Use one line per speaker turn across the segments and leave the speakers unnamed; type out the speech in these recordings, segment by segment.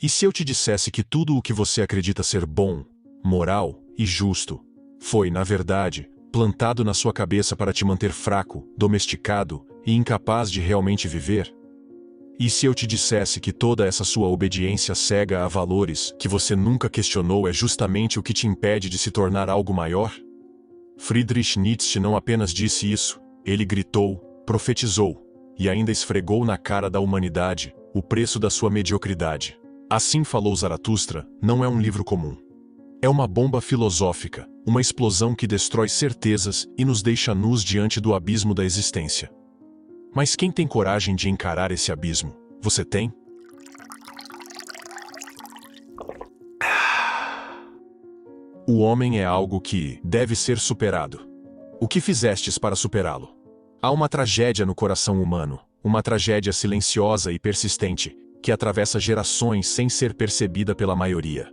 E se eu te dissesse que tudo o que você acredita ser bom, moral e justo, foi, na verdade, plantado na sua cabeça para te manter fraco, domesticado e incapaz de realmente viver? E se eu te dissesse que toda essa sua obediência cega a valores que você nunca questionou é justamente o que te impede de se tornar algo maior? Friedrich Nietzsche não apenas disse isso, ele gritou, profetizou, e ainda esfregou na cara da humanidade o preço da sua mediocridade. Assim Falou Zaratustra não é um livro comum. É uma bomba filosófica, uma explosão que destrói certezas e nos deixa nus diante do abismo da existência. Mas quem tem coragem de encarar esse abismo? Você tem? O homem é algo que deve ser superado. O que fizestes para superá-lo? Há uma tragédia no coração humano, uma tragédia silenciosa e persistente, que atravessa gerações sem ser percebida pela maioria.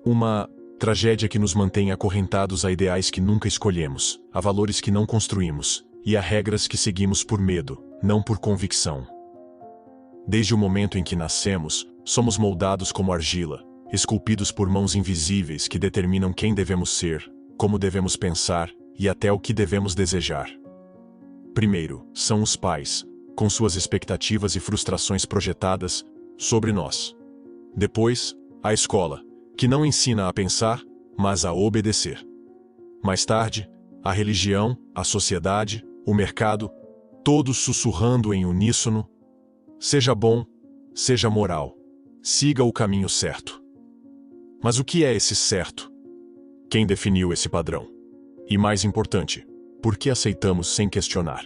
Uma tragédia que nos mantém acorrentados a ideais que nunca escolhemos, a valores que não construímos, e a regras que seguimos por medo, não por convicção. Desde o momento em que nascemos, somos moldados como argila, esculpidos por mãos invisíveis que determinam quem devemos ser, como devemos pensar e até o que devemos desejar. Primeiro, são os pais, com suas expectativas e frustrações projetadas sobre nós. Depois, a escola, que não ensina a pensar, mas a obedecer. Mais tarde, a religião, a sociedade, o mercado, todos sussurrando em uníssono: seja bom, seja moral, siga o caminho certo. Mas o que é esse certo? Quem definiu esse padrão? E mais importante, por que aceitamos sem questionar?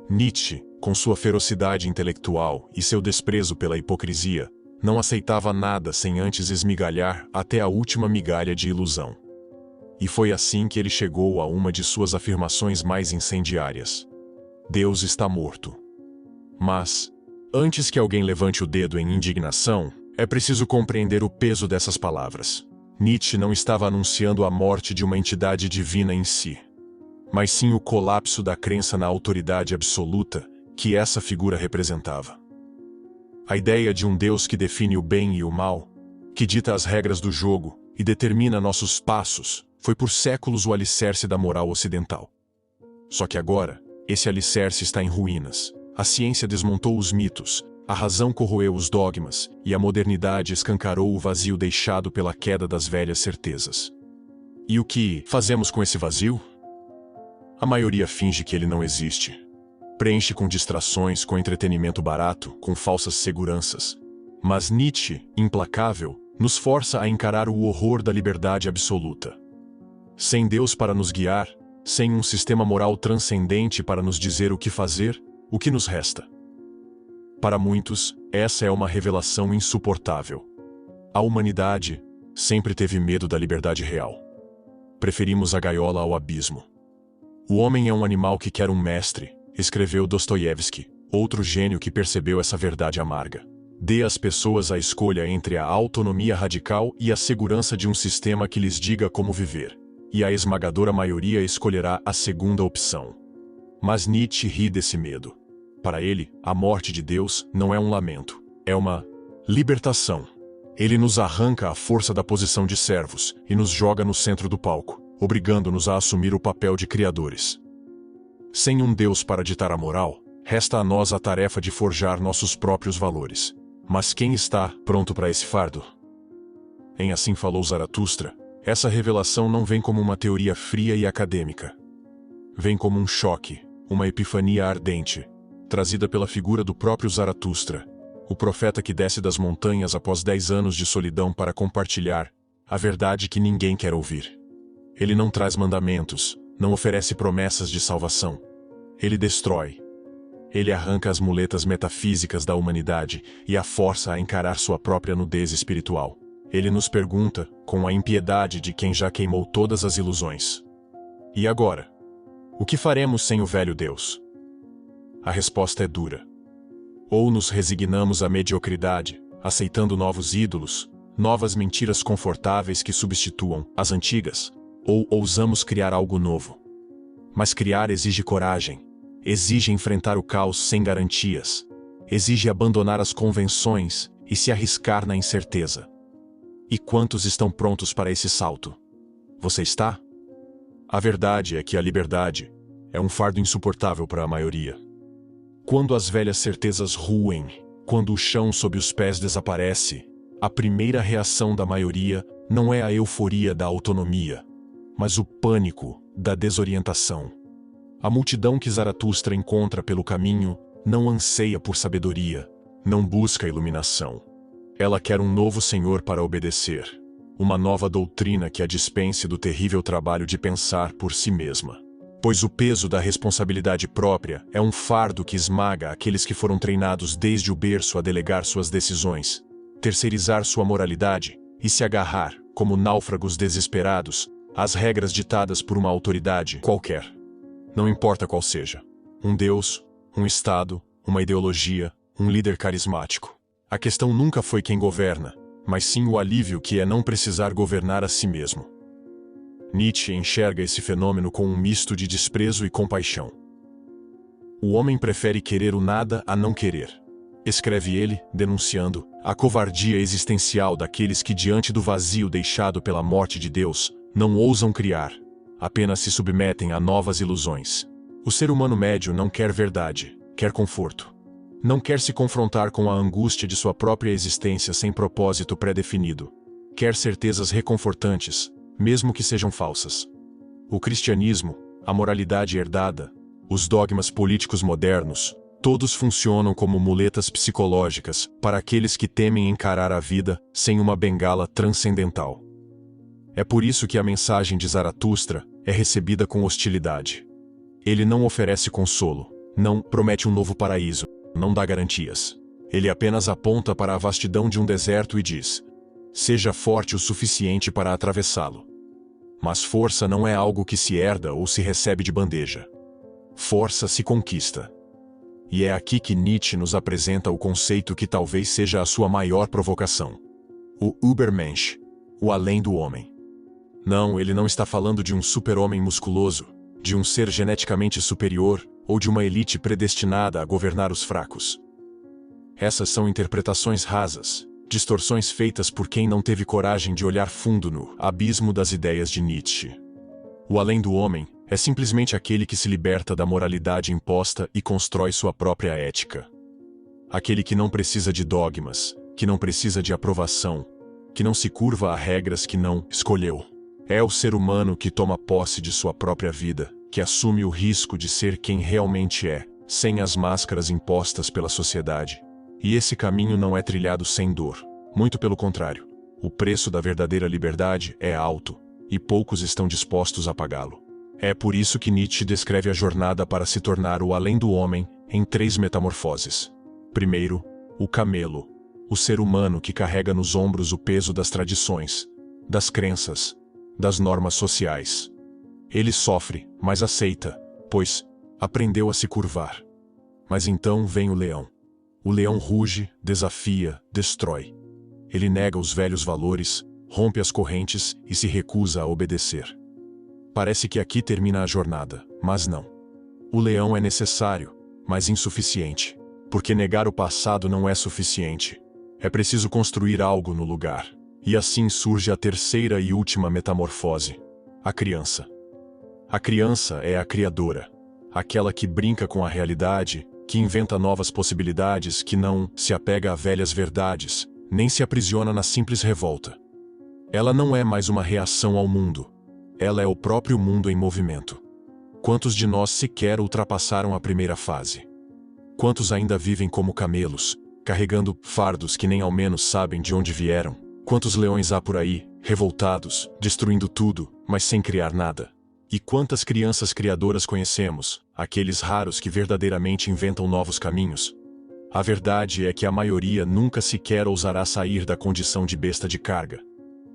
Nietzsche, com sua ferocidade intelectual e seu desprezo pela hipocrisia, não aceitava nada sem antes esmigalhar até a última migalha de ilusão. E foi assim que ele chegou a uma de suas afirmações mais incendiárias: Deus está morto. Mas, antes que alguém levante o dedo em indignação, é preciso compreender o peso dessas palavras. Nietzsche não estava anunciando a morte de uma entidade divina em si, mas sim o colapso da crença na autoridade absoluta que essa figura representava. A ideia de um Deus que define o bem e o mal, que dita as regras do jogo e determina nossos passos, foi por séculos o alicerce da moral ocidental. Só que agora, esse alicerce está em ruínas. A ciência desmontou os mitos, a razão corroeu os dogmas e a modernidade escancarou o vazio deixado pela queda das velhas certezas. E o que fazemos com esse vazio? A maioria finge que ele não existe. Preenche com distrações, com entretenimento barato, com falsas seguranças. Mas Nietzsche, implacável, nos força a encarar o horror da liberdade absoluta. Sem Deus para nos guiar, sem um sistema moral transcendente para nos dizer o que fazer, o que nos resta? Para muitos, essa é uma revelação insuportável. A humanidade sempre teve medo da liberdade real. Preferimos a gaiola ao abismo. O homem é um animal que quer um mestre, escreveu Dostoiévski, outro gênio que percebeu essa verdade amarga. Dê às pessoas a escolha entre a autonomia radical e a segurança de um sistema que lhes diga como viver, e a esmagadora maioria escolherá a segunda opção. Mas Nietzsche ri desse medo. Para ele, a morte de Deus não é um lamento, é uma libertação. Ele nos arranca à força da posição de servos e nos joga no centro do palco, obrigando-nos a assumir o papel de criadores. Sem um Deus para ditar a moral, resta a nós a tarefa de forjar nossos próprios valores. Mas quem está pronto para esse fardo? Em Assim Falou Zaratustra, essa revelação não vem como uma teoria fria e acadêmica. Vem como um choque, uma epifania ardente, trazida pela figura do próprio Zaratustra, o profeta que desce das montanhas após 10 anos de solidão para compartilhar a verdade que ninguém quer ouvir. Ele não traz mandamentos, não oferece promessas de salvação. Ele destrói. Ele arranca as muletas metafísicas da humanidade e a força a encarar sua própria nudez espiritual. Ele nos pergunta, com a impiedade de quem já queimou todas as ilusões: e agora? O que faremos sem o velho Deus? A resposta é dura. Ou nos resignamos à mediocridade, aceitando novos ídolos, novas mentiras confortáveis que substituam as antigas, ou ousamos criar algo novo. Mas criar exige coragem, exige enfrentar o caos sem garantias, exige abandonar as convenções e se arriscar na incerteza. E quantos estão prontos para esse salto? Você está? A verdade é que a liberdade é um fardo insuportável para a maioria. Quando as velhas certezas ruem, quando o chão sob os pés desaparece, a primeira reação da maioria não é a euforia da autonomia, mas o pânico da desorientação. A multidão que Zaratustra encontra pelo caminho não anseia por sabedoria, não busca iluminação. Ela quer um novo senhor para obedecer, uma nova doutrina que a dispense do terrível trabalho de pensar por si mesma. Pois o peso da responsabilidade própria é um fardo que esmaga aqueles que foram treinados desde o berço a delegar suas decisões, terceirizar sua moralidade e se agarrar, como náufragos desesperados, às regras ditadas por uma autoridade qualquer. Não importa qual seja. Um Deus, um Estado, uma ideologia, um líder carismático. A questão nunca foi quem governa, mas sim o alívio que é não precisar governar a si mesmo. Nietzsche enxerga esse fenômeno com um misto de desprezo e compaixão. O homem prefere querer o nada a não querer. Escreve ele, denunciando a covardia existencial daqueles que, diante do vazio deixado pela morte de Deus, não ousam criar, apenas se submetem a novas ilusões. O ser humano médio não quer verdade, quer conforto. Não quer se confrontar com a angústia de sua própria existência sem propósito pré-definido. Quer certezas reconfortantes, mesmo que sejam falsas. O cristianismo, a moralidade herdada, os dogmas políticos modernos, todos funcionam como muletas psicológicas para aqueles que temem encarar a vida sem uma bengala transcendental. É por isso que a mensagem de Zaratustra é recebida com hostilidade. Ele não oferece consolo, não promete um novo paraíso, não dá garantias. Ele apenas aponta para a vastidão de um deserto e diz: seja forte o suficiente para atravessá-lo. Mas força não é algo que se herda ou se recebe de bandeja. Força se conquista. E é aqui que Nietzsche nos apresenta o conceito que talvez seja a sua maior provocação. O Übermensch, o além do homem. Não, ele não está falando de um super-homem musculoso, de um ser geneticamente superior ou de uma elite predestinada a governar os fracos. Essas são interpretações rasas, distorções feitas por quem não teve coragem de olhar fundo no abismo das ideias de Nietzsche. O além do homem é simplesmente aquele que se liberta da moralidade imposta e constrói sua própria ética. Aquele que não precisa de dogmas, que não precisa de aprovação, que não se curva a regras que não escolheu. É o ser humano que toma posse de sua própria vida, que assume o risco de ser quem realmente é, sem as máscaras impostas pela sociedade. E esse caminho não é trilhado sem dor. Muito pelo contrário. O preço da verdadeira liberdade é alto, e poucos estão dispostos a pagá-lo. É por isso que Nietzsche descreve a jornada para se tornar o além do homem em 3 metamorfoses. Primeiro, o camelo, o ser humano que carrega nos ombros o peso das tradições, das crenças, das normas sociais. Ele sofre, mas aceita, pois aprendeu a se curvar. Mas então vem o leão. O leão ruge, desafia, destrói. Ele nega os velhos valores, rompe as correntes e se recusa a obedecer. Parece que aqui termina a jornada, mas não. O leão é necessário, mas insuficiente, porque negar o passado não é suficiente. É preciso construir algo no lugar. E assim surge a terceira e última metamorfose: a criança. A criança é a criadora, aquela que brinca com a realidade, que inventa novas possibilidades, que não se apega a velhas verdades, nem se aprisiona na simples revolta. Ela não é mais uma reação ao mundo. Ela é o próprio mundo em movimento. Quantos de nós sequer ultrapassaram a primeira fase? Quantos ainda vivem como camelos, carregando fardos que nem ao menos sabem de onde vieram? Quantos leões há por aí, revoltados, destruindo tudo, mas sem criar nada? E quantas crianças criadoras conhecemos, aqueles raros que verdadeiramente inventam novos caminhos? A verdade é que a maioria nunca sequer ousará sair da condição de besta de carga.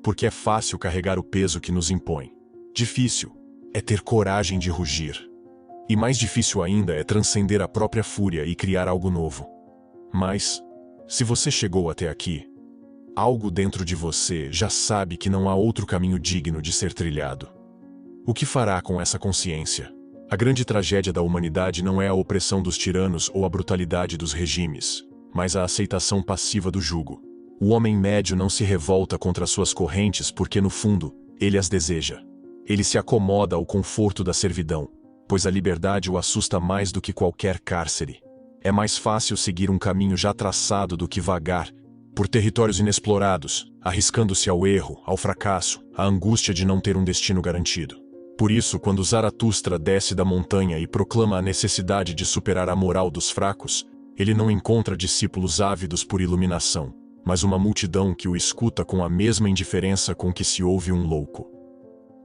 Porque é fácil carregar o peso que nos impõe. Difícil é ter coragem de rugir. E mais difícil ainda é transcender a própria fúria e criar algo novo. Mas, se você chegou até aqui, algo dentro de você já sabe que não há outro caminho digno de ser trilhado. O que fará com essa consciência? A grande tragédia da humanidade não é a opressão dos tiranos ou a brutalidade dos regimes, mas a aceitação passiva do jugo. O homem médio não se revolta contra suas correntes porque, no fundo, ele as deseja. Ele se acomoda ao conforto da servidão, pois a liberdade o assusta mais do que qualquer cárcere. É mais fácil seguir um caminho já traçado do que vagar por territórios inexplorados, arriscando-se ao erro, ao fracasso, à angústia de não ter um destino garantido. Por isso, quando Zaratustra desce da montanha e proclama a necessidade de superar a moral dos fracos, ele não encontra discípulos ávidos por iluminação, mas uma multidão que o escuta com a mesma indiferença com que se ouve um louco.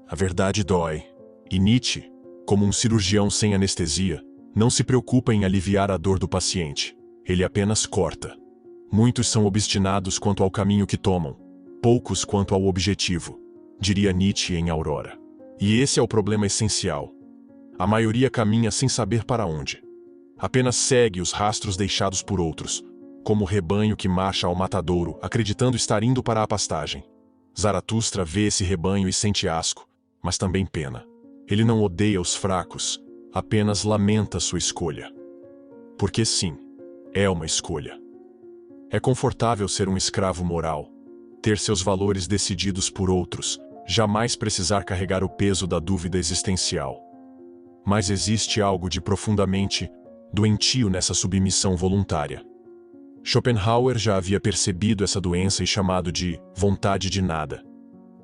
A verdade dói, e Nietzsche, como um cirurgião sem anestesia, não se preocupa em aliviar a dor do paciente, ele apenas corta. Muitos são obstinados quanto ao caminho que tomam, poucos quanto ao objetivo, diria Nietzsche em Aurora. E esse é o problema essencial. A maioria caminha sem saber para onde. Apenas segue os rastros deixados por outros, como o rebanho que marcha ao matadouro, acreditando estar indo para a pastagem. Zaratustra vê esse rebanho e sente asco, mas também pena. Ele não odeia os fracos, apenas lamenta sua escolha. Porque sim, é uma escolha. É confortável ser um escravo moral, ter seus valores decididos por outros, jamais precisar carregar o peso da dúvida existencial. Mas existe algo de profundamente doentio nessa submissão voluntária. Schopenhauer já havia percebido essa doença e chamado de vontade de nada.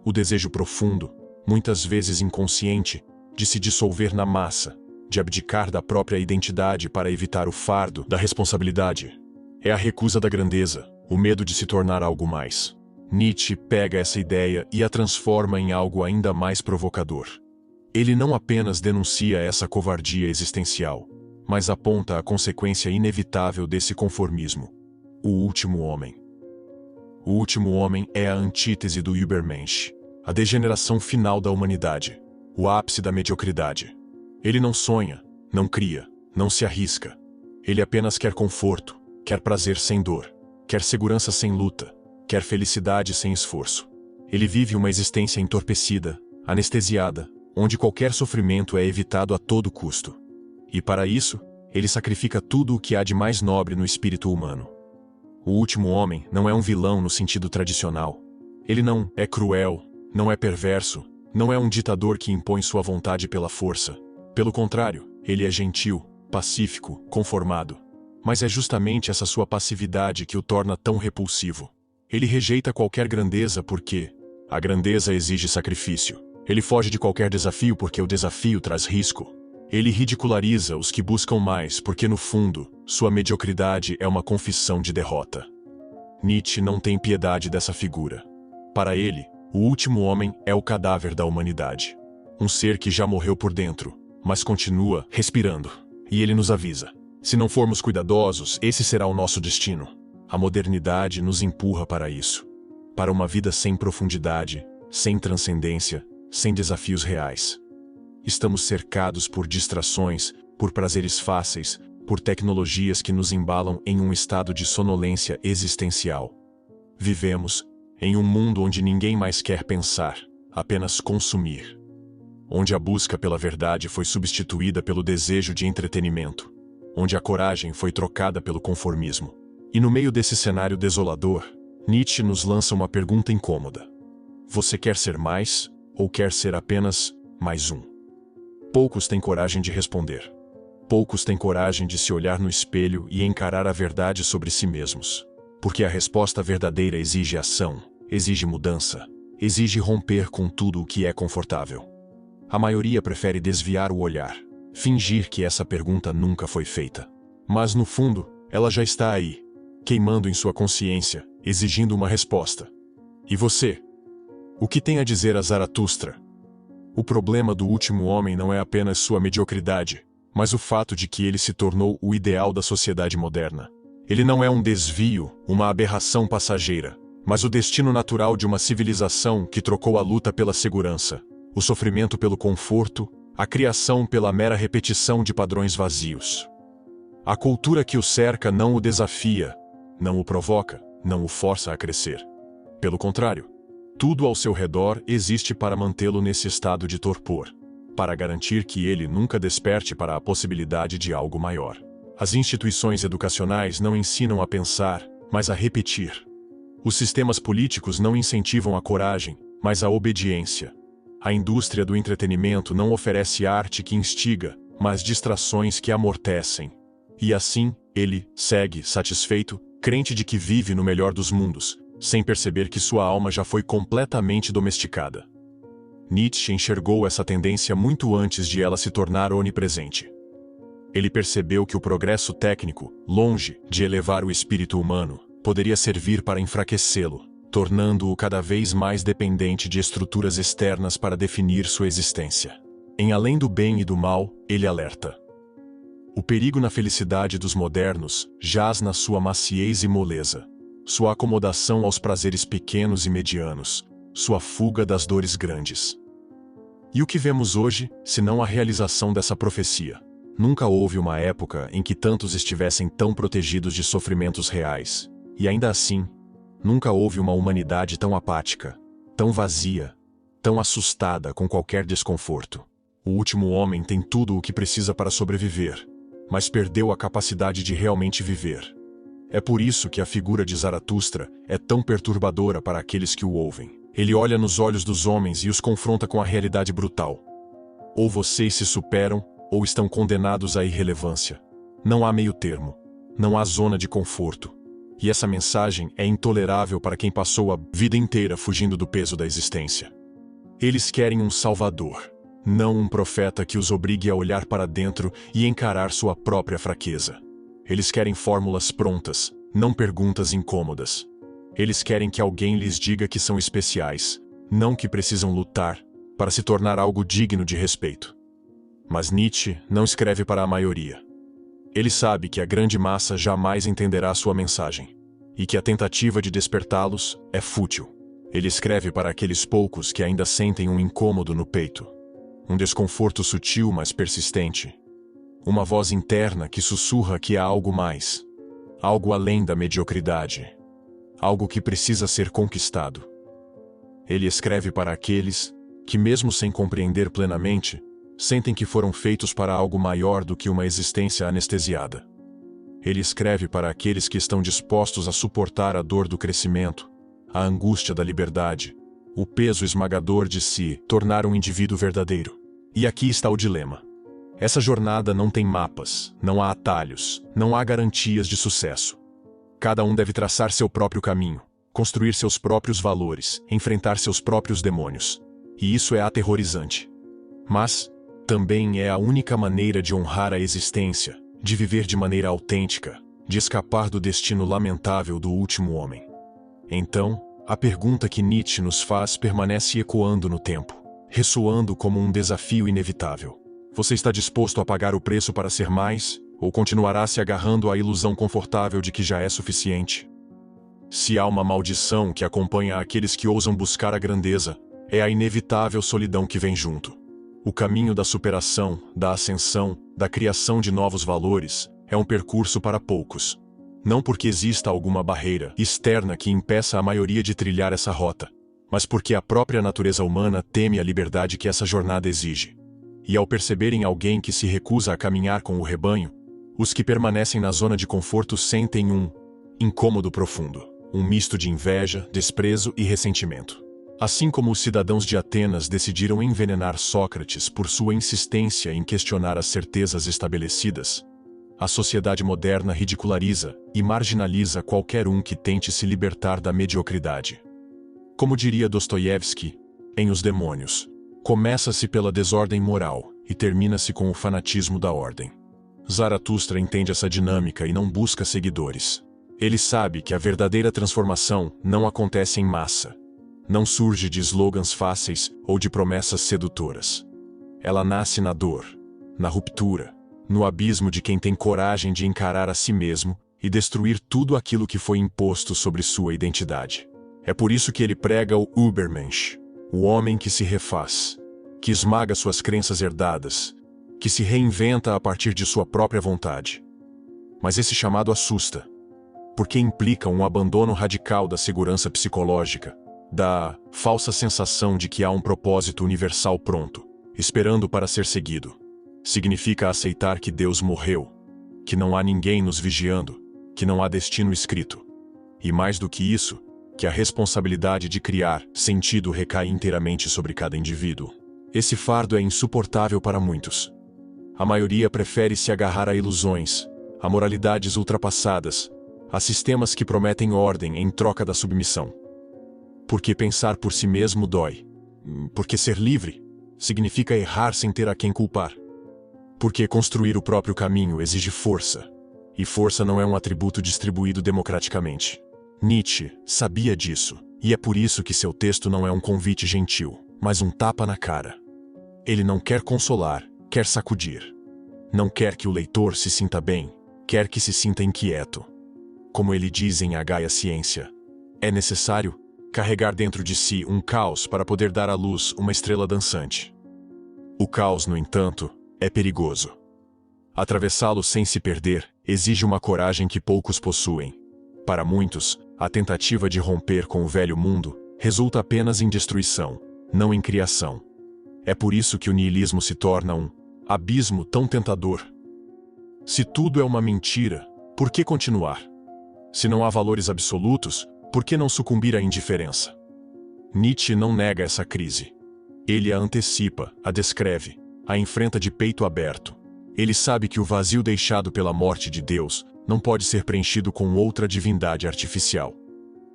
O desejo profundo, muitas vezes inconsciente, de se dissolver na massa, de abdicar da própria identidade para evitar o fardo da responsabilidade. É a recusa da grandeza, o medo de se tornar algo mais. Nietzsche pega essa ideia e a transforma em algo ainda mais provocador. Ele não apenas denuncia essa covardia existencial, mas aponta a consequência inevitável desse conformismo: o último homem. O último homem é a antítese do Übermensch, a degeneração final da humanidade, o ápice da mediocridade. Ele não sonha, não cria, não se arrisca. Ele apenas quer conforto, quer prazer sem dor, quer segurança sem luta, quer felicidade sem esforço. Ele vive uma existência entorpecida, anestesiada, onde qualquer sofrimento é evitado a todo custo. E para isso, ele sacrifica tudo o que há de mais nobre no espírito humano. O último homem não é um vilão no sentido tradicional. Ele não é cruel, não é perverso, não é um ditador que impõe sua vontade pela força. Pelo contrário, ele é gentil, pacífico, conformado. Mas é justamente essa sua passividade que o torna tão repulsivo. Ele rejeita qualquer grandeza porque a grandeza exige sacrifício. Ele foge de qualquer desafio porque o desafio traz risco. Ele ridiculariza os que buscam mais porque, no fundo, sua mediocridade é uma confissão de derrota. Nietzsche não tem piedade dessa figura. Para ele, o último homem é o cadáver da humanidade. Um ser que já morreu por dentro, mas continua respirando. E ele nos avisa: se não formos cuidadosos, esse será o nosso destino. A modernidade nos empurra para isso. Para uma vida sem profundidade, sem transcendência, sem desafios reais. Estamos cercados por distrações, por prazeres fáceis, por tecnologias que nos embalam em um estado de sonolência existencial. Vivemos em um mundo onde ninguém mais quer pensar, apenas consumir. Onde a busca pela verdade foi substituída pelo desejo de entretenimento. Onde a coragem foi trocada pelo conformismo. E no meio desse cenário desolador, Nietzsche nos lança uma pergunta incômoda. Você quer ser mais, ou quer ser apenas mais um? Poucos têm coragem de responder. Poucos têm coragem de se olhar no espelho e encarar a verdade sobre si mesmos. Porque a resposta verdadeira exige ação, exige mudança, exige romper com tudo o que é confortável. A maioria prefere desviar o olhar, fingir que essa pergunta nunca foi feita. Mas no fundo, ela já está aí, queimando em sua consciência, exigindo uma resposta. E você? O que tem a dizer a Zaratustra? O problema do último homem não é apenas sua mediocridade, mas o fato de que ele se tornou o ideal da sociedade moderna. Ele não é um desvio, uma aberração passageira, mas o destino natural de uma civilização que trocou a luta pela segurança, o sofrimento pelo conforto, a criação pela mera repetição de padrões vazios. A cultura que o cerca não o desafia, não o provoca, não o força a crescer. Pelo contrário, tudo ao seu redor existe para mantê-lo nesse estado de torpor, para garantir que ele nunca desperte para a possibilidade de algo maior. As instituições educacionais não ensinam a pensar, mas a repetir. Os sistemas políticos não incentivam a coragem, mas a obediência. A indústria do entretenimento não oferece arte que instiga, mas distrações que amortecem. E assim, ele segue satisfeito, crente de que vive no melhor dos mundos, sem perceber que sua alma já foi completamente domesticada. Nietzsche enxergou essa tendência muito antes de ela se tornar onipresente. Ele percebeu que o progresso técnico, longe de elevar o espírito humano, poderia servir para enfraquecê-lo, tornando-o cada vez mais dependente de estruturas externas para definir sua existência. Em Além do Bem e do Mal, ele alerta: o perigo na felicidade dos modernos jaz na sua maciez e moleza, sua acomodação aos prazeres pequenos e medianos, sua fuga das dores grandes. E o que vemos hoje, senão a realização dessa profecia? Nunca houve uma época em que tantos estivessem tão protegidos de sofrimentos reais, e ainda assim, nunca houve uma humanidade tão apática, tão vazia, tão assustada com qualquer desconforto. O último homem tem tudo o que precisa para sobreviver, mas perdeu a capacidade de realmente viver. É por isso que a figura de Zaratustra é tão perturbadora para aqueles que o ouvem. Ele olha nos olhos dos homens e os confronta com a realidade brutal. Ou vocês se superam, ou estão condenados à irrelevância. Não há meio termo. Não há zona de conforto. E essa mensagem é intolerável para quem passou a vida inteira fugindo do peso da existência. Eles querem um salvador, não um profeta que os obrigue a olhar para dentro e encarar sua própria fraqueza. Eles querem fórmulas prontas, não perguntas incômodas. Eles querem que alguém lhes diga que são especiais, não que precisam lutar para se tornar algo digno de respeito. Mas Nietzsche não escreve para a maioria. Ele sabe que a grande massa jamais entenderá sua mensagem, e que a tentativa de despertá-los é fútil. Ele escreve para aqueles poucos que ainda sentem um incômodo no peito, um desconforto sutil mas persistente, uma voz interna que sussurra que há algo mais, algo além da mediocridade, algo que precisa ser conquistado. Ele escreve para aqueles que, mesmo sem compreender plenamente, sentem que foram feitos para algo maior do que uma existência anestesiada. Ele escreve para aqueles que estão dispostos a suportar a dor do crescimento, a angústia da liberdade, o peso esmagador de se tornar um indivíduo verdadeiro. E aqui está o dilema. Essa jornada não tem mapas, não há atalhos, não há garantias de sucesso. Cada um deve traçar seu próprio caminho, construir seus próprios valores, enfrentar seus próprios demônios. E isso é aterrorizante. Mas também é a única maneira de honrar a existência, de viver de maneira autêntica, de escapar do destino lamentável do último homem. Então, a pergunta que Nietzsche nos faz permanece ecoando no tempo, ressoando como um desafio inevitável. Você está disposto a pagar o preço para ser mais, ou continuará se agarrando à ilusão confortável de que já é suficiente? Se há uma maldição que acompanha aqueles que ousam buscar a grandeza, é a inevitável solidão que vem junto. O caminho da superação, da ascensão, da criação de novos valores, é um percurso para poucos. Não porque exista alguma barreira externa que impeça a maioria de trilhar essa rota, mas porque a própria natureza humana teme a liberdade que essa jornada exige. E ao perceberem alguém que se recusa a caminhar com o rebanho, os que permanecem na zona de conforto sentem um incômodo profundo, um misto de inveja, desprezo e ressentimento. Assim como os cidadãos de Atenas decidiram envenenar Sócrates por sua insistência em questionar as certezas estabelecidas, a sociedade moderna ridiculariza e marginaliza qualquer um que tente se libertar da mediocridade. Como diria Dostoiévski, em Os Demônios, começa-se pela desordem moral e termina-se com o fanatismo da ordem. Zaratustra entende essa dinâmica e não busca seguidores. Ele sabe que a verdadeira transformação não acontece em massa. Não surge de slogans fáceis ou de promessas sedutoras. Ela nasce na dor, na ruptura, no abismo de quem tem coragem de encarar a si mesmo e destruir tudo aquilo que foi imposto sobre sua identidade. É por isso que ele prega o Übermensch, o homem que se refaz, que esmaga suas crenças herdadas, que se reinventa a partir de sua própria vontade. Mas esse chamado assusta, porque implica um abandono radical da segurança psicológica, da falsa sensação de que há um propósito universal pronto, esperando para ser seguido. Significa aceitar que Deus morreu, que não há ninguém nos vigiando, que não há destino escrito. E mais do que isso, que a responsabilidade de criar sentido recai inteiramente sobre cada indivíduo. Esse fardo é insuportável para muitos. A maioria prefere se agarrar a ilusões, a moralidades ultrapassadas, a sistemas que prometem ordem em troca da submissão. Porque pensar por si mesmo dói. Porque ser livre significa errar sem ter a quem culpar. Porque construir o próprio caminho exige força, e força não é um atributo distribuído democraticamente. Nietzsche sabia disso, e é por isso que seu texto não é um convite gentil, mas um tapa na cara. Ele não quer consolar, quer sacudir. Não quer que o leitor se sinta bem, quer que se sinta inquieto. Como ele diz em A Gaia Ciência, é necessário carregar dentro de si um caos para poder dar à luz uma estrela dançante. O caos, no entanto, é perigoso. Atravessá-lo sem se perder exige uma coragem que poucos possuem. Para muitos, a tentativa de romper com o velho mundo resulta apenas em destruição, não em criação. É por isso que o niilismo se torna um abismo tão tentador. Se tudo é uma mentira, por que continuar? Se não há valores absolutos, por que não sucumbir à indiferença? Nietzsche não nega essa crise. Ele a antecipa, a descreve, a enfrenta de peito aberto. Ele sabe que o vazio deixado pela morte de Deus não pode ser preenchido com outra divindade artificial.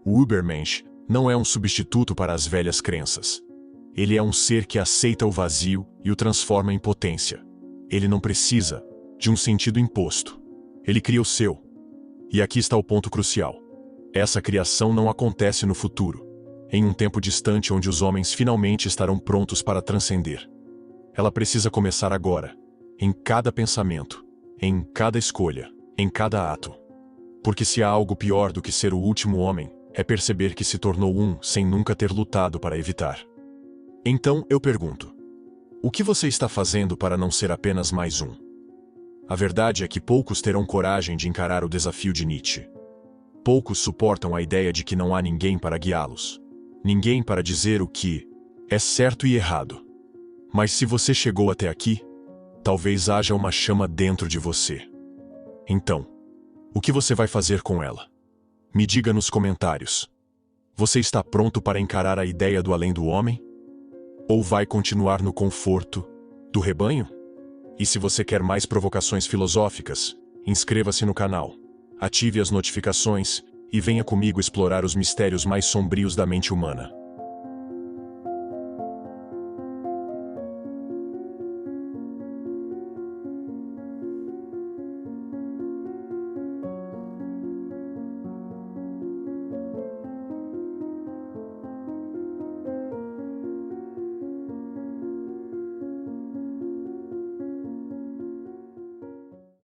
O Übermensch não é um substituto para as velhas crenças. Ele é um ser que aceita o vazio e o transforma em potência. Ele não precisa de um sentido imposto. Ele cria o seu. E aqui está o ponto crucial. Essa criação não acontece no futuro, em um tempo distante onde os homens finalmente estarão prontos para transcender. Ela precisa começar agora, em cada pensamento, em cada escolha, em cada ato. Porque se há algo pior do que ser o último homem, é perceber que se tornou um sem nunca ter lutado para evitar. Então eu pergunto: o que você está fazendo para não ser apenas mais um? A verdade é que poucos terão coragem de encarar o desafio de Nietzsche. Poucos suportam a ideia de que não há ninguém para guiá-los. Ninguém para dizer o que é certo e errado. Mas se você chegou até aqui, talvez haja uma chama dentro de você. Então, o que você vai fazer com ela? Me diga nos comentários. Você está pronto para encarar a ideia do além do homem? Ou vai continuar no conforto do rebanho? E se você quer mais provocações filosóficas, inscreva-se no canal, ative as notificações e venha comigo explorar os mistérios mais sombrios da mente humana.